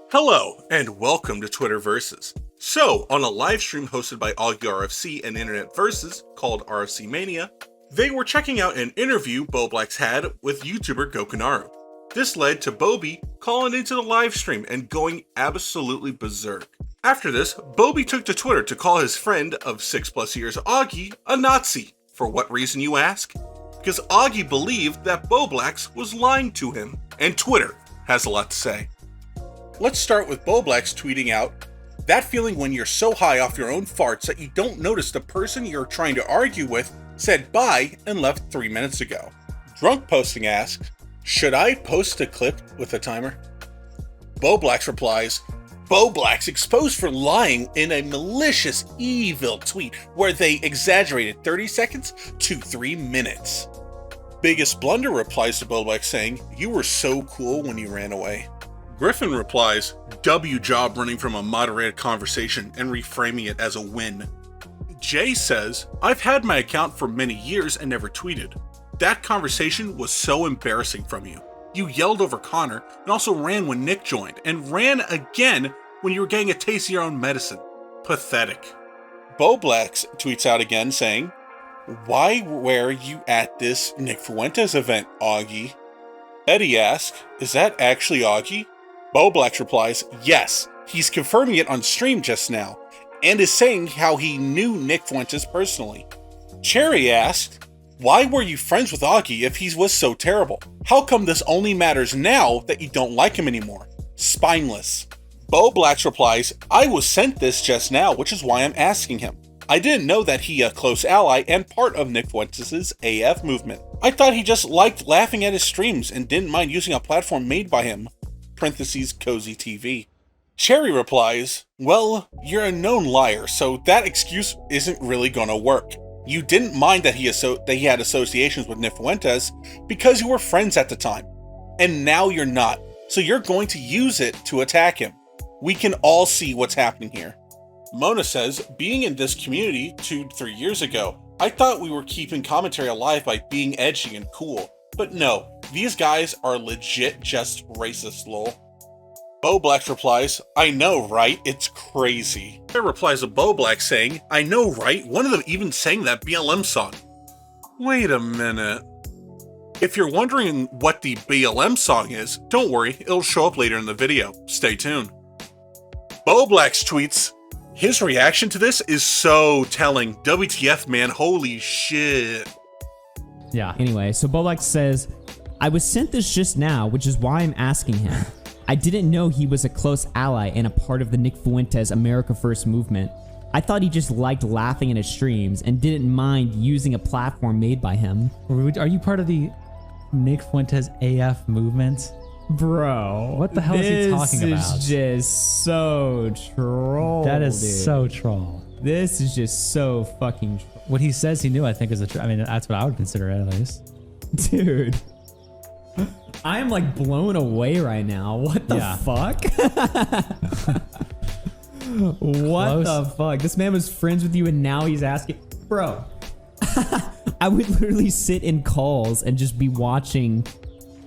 Hello, and welcome to Twitter Versus. So, on a live stream hosted by Auggie RFC and Internet Versus, called RFC Mania, they were checking out an interview Bowblax had with YouTuber Gokunaru. This led to Bobby calling into the live stream and going absolutely berserk. After this, Bobby took to Twitter to call his friend of 6+ years, Auggie, a Nazi. For what reason, you ask? Because Auggie believed that Bowblax was lying to him, and Twitter has a lot to say. Let's start with Bowblax tweeting out, "That feeling when you're so high off your own farts that you don't notice the person you're trying to argue with said bye and left 3 minutes ago." Drunk Posting asks, "Should I post a clip with a timer?" Bowblax replies, "Bowblax exposed for lying in a malicious, evil tweet where they exaggerated 30 seconds to 3 minutes." Biggest Blunder replies to Bowblax saying, "You were so cool when you ran away." Griffin replies, "W job running from a moderated conversation and reframing it as a win." Jay says, "I've had my account for many years and never tweeted. That conversation was so embarrassing from you. You yelled over Connor and also ran when Nick joined, and ran again when you were getting a taste of your own medicine. Pathetic." Bowblax tweets out again saying, "Why were you at this Nick Fuentes event, Auggie?" Eddie asks, "Is that actually Auggie?" Bowblax replies, "Yes, he's confirming it on stream just now, and is saying how he knew Nick Fuentes personally." Cherry asks, "Why were you friends with Auggie if he was so terrible? How come this only matters now that you don't like him anymore? Spineless." Bowblax replies, "I was sent this just now, which is why I'm asking him. I didn't know that he a close ally and part of Nick Fuentes' AF movement. I thought he just liked laughing at his streams and didn't mind using a platform made by him. (Cozy TV). Cherry replies, "Well, you're a known liar, so that excuse isn't really gonna work. You didn't mind that he had associations with Nick Fuentes because you were friends at the time, and now you're not, so you're going to use it to attack him. We can all see what's happening here." Mona says, "Being in this community 2-3 years ago, I thought we were keeping commentary alive by being edgy and cool. But no, these guys are legit just racist, lol." Bowblax replies, "I know, right? It's crazy." There replies to Bowblax saying, "I know, right? One of them even sang that BLM song." Wait a minute. If you're wondering what the BLM song is, don't worry, it'll show up later in the video. Stay tuned. Bowblax tweets, "His reaction to this is so telling. WTF, man, holy shit." Yeah. Anyway, so Bowblax says, "I was sent this just now, which is why I'm asking him. I didn't know he was a close ally and a part of the Nick Fuentes America First movement. I thought he just liked laughing at his streams and didn't mind using a platform made by him." Are you part of the Nick Fuentes AF movement? Bro, what the hell is he talking about? This is just so troll. That is dude. so troll. This is just so fucking troll. What he says he knew, I think, is I mean, that's what I would consider it, at least. Dude. I am like blown away right now. What the fuck? What the fuck? This man was friends with you and now he's asking. Bro, I would literally sit in calls and just be watching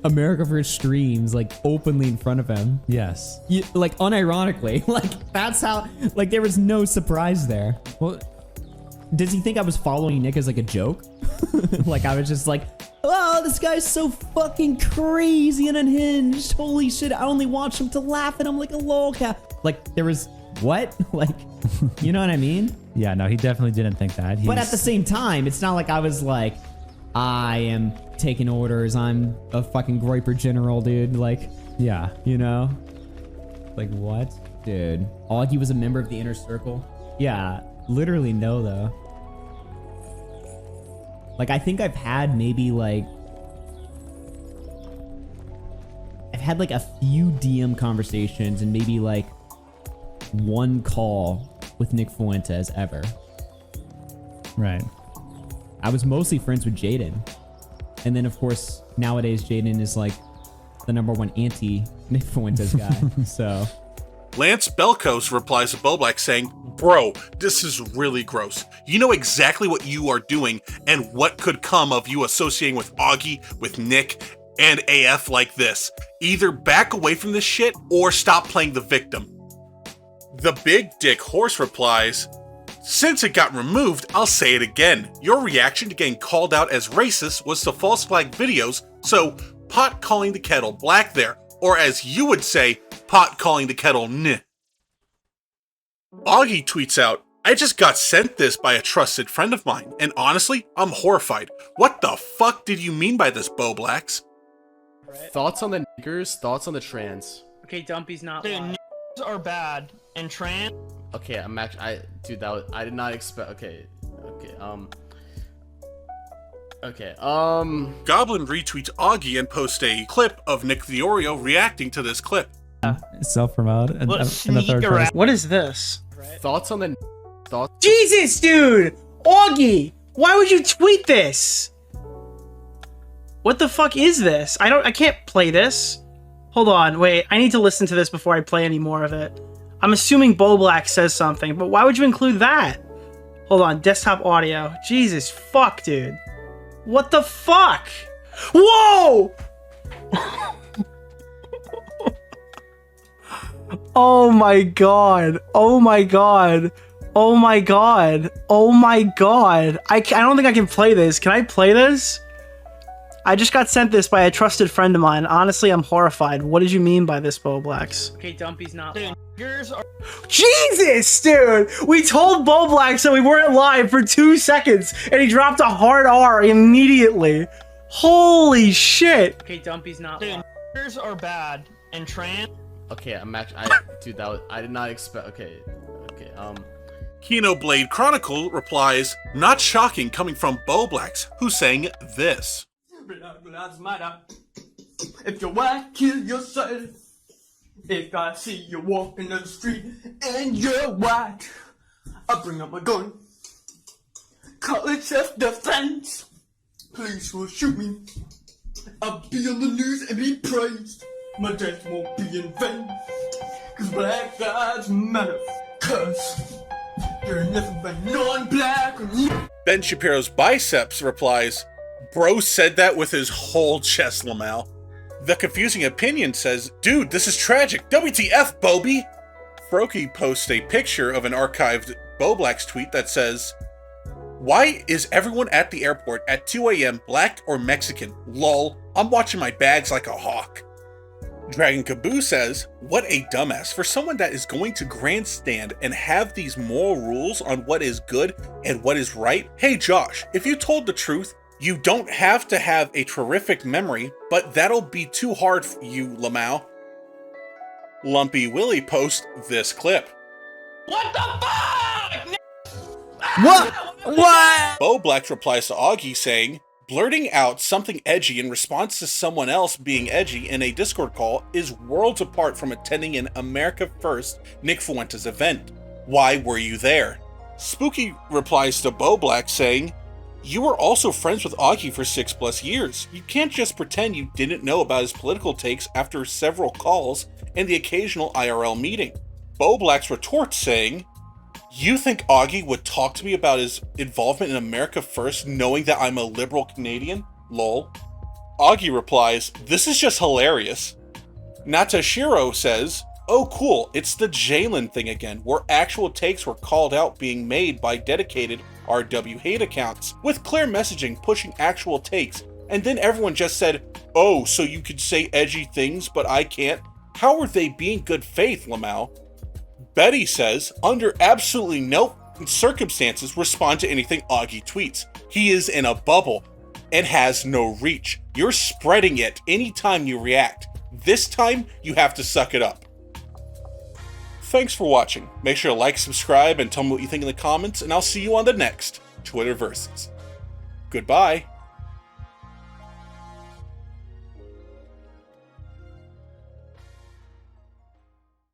America First streams like openly in front of him. Yes. Like unironically. Like that's how, like there was no surprise there. Well, does he think I was following Nick as like a joke? Like I was just like, "Oh, this guy's so fucking crazy and unhinged. Holy shit, I only watch him to laugh at him like a lolcat." Like there was, what? Like, you know what I mean? Yeah, no, he definitely didn't think that. But at the same time, it's not like I was like, "I am taking orders. I'm a fucking Groiper general, dude." Like, yeah, you know? Like what? Dude, Auggie was a member of the inner circle? Yeah, literally no though. Like, I think I've had maybe like, I've had like a few DM conversations and maybe like one call with Nick Fuentes ever. Right. I was mostly friends with Jaden. And then of course, nowadays Jaden is like the #1 anti-Nick Fuentes guy, so. Lance Belkos replies to Bowblax saying, "Bro, this is really gross. You know exactly what you are doing and what could come of you associating with Auggie, with Nick, and AF like this. Either back away from this shit or stop playing the victim. The Big Dick Horse replies, since it got removed, I'll say it again. Your reaction to getting called out as racist was to false flag videos, so pot calling the kettle black there, or as you would say, pot calling the kettle n. Auggie tweets out, I just got sent this by a trusted friend of mine, and honestly, I'm horrified. What the fuck did you mean by this, Bowblax? Thoughts on the niggers, thoughts on the trans. Okay, Dumpy's not Dude, live. niggers are bad and trans. Okay, dude, I did not expect, Goblin retweets Auggie and posts a clip of Nick Theorio reacting to this clip. Self-promote in the third person. What is this? thoughts on the, Jesus, dude! Auggie! Why would you tweet this? What the fuck is this? I can't play this. Hold on, wait, I need to listen to this before I play any more of it. I'm assuming Bowblax says something, but why would you include that? Hold on, desktop audio. Jesus fuck, dude. What the fuck? Whoa! Oh my god. Oh my god. Oh my god. Oh my god. I don't think I can play this. Can I play this? I just got sent this by a trusted friend of mine. Honestly, I'm horrified. What did you mean by this, Bowblax? Okay, Dumpy's not Dude, niggers are Jesus, dude! We told Bowblax that we weren't live for 2 seconds, and he dropped a hard R immediately. Holy shit! Okay, Dumpy's not dude, niggers are bad and trans. okay, I did not expect, Kino Blade Chronicle replies, not shocking coming from Bowblax, who's saying this. Black lives matter. If you're white, kill yourself. If I see you walking down the street and you're white, I'll bring up my gun. Call it self-defense. Police will shoot me. I'll be on the news and be praised. My death won't be in vain. Cause black lives matter. Cause you're nothing but non-black. Ben Shapiro's Biceps replies, bro said that with his whole chest, Lamau. The Confusing Opinion says, dude, this is tragic. WTF, Bobby? Froky posts a picture of an archived Bowblax tweet that says, why is everyone at the airport at 2 a.m. black or Mexican? Lol, I'm watching my bags like a hawk. Dragon Kaboo says, what a dumbass for someone that is going to grandstand and have these moral rules on what is good and what is right. Hey Josh, if you told the truth, you don't have to have a terrific memory, but that'll be too hard for you, Lamau. Lumpy Willie posts this clip. What the fuck? What? Bowblax replies to Auggie saying, blurting out something edgy in response to someone else being edgy in a Discord call is worlds apart from attending an America First Nick Fuentes event. Why were you there? Spooky replies to Bowblax saying, you were also friends with Auggie for 6+ years. You can't just pretend you didn't know about his political takes after several calls and the occasional IRL meeting. Bowblax retorts saying, you think Auggie would talk to me about his involvement in America First knowing that I'm a liberal Canadian? Lol. Auggie replies, this is just hilarious. Natashiro says, oh cool, it's the Jalen thing again, where actual takes were called out being made by dedicated RW hate accounts, with clear messaging pushing actual takes, and then everyone just said, oh, so you could say edgy things, but I can't? How are they being good faith, Lamau? Betty says, under absolutely no circumstances respond to anything Auggie tweets. He is in a bubble and has no reach. You're spreading it anytime you react. This time, you have to suck it up. Thanks for watching. Make sure to like, subscribe, and tell me what you think in the comments, and I'll see you on the next Twitter Versus. Goodbye.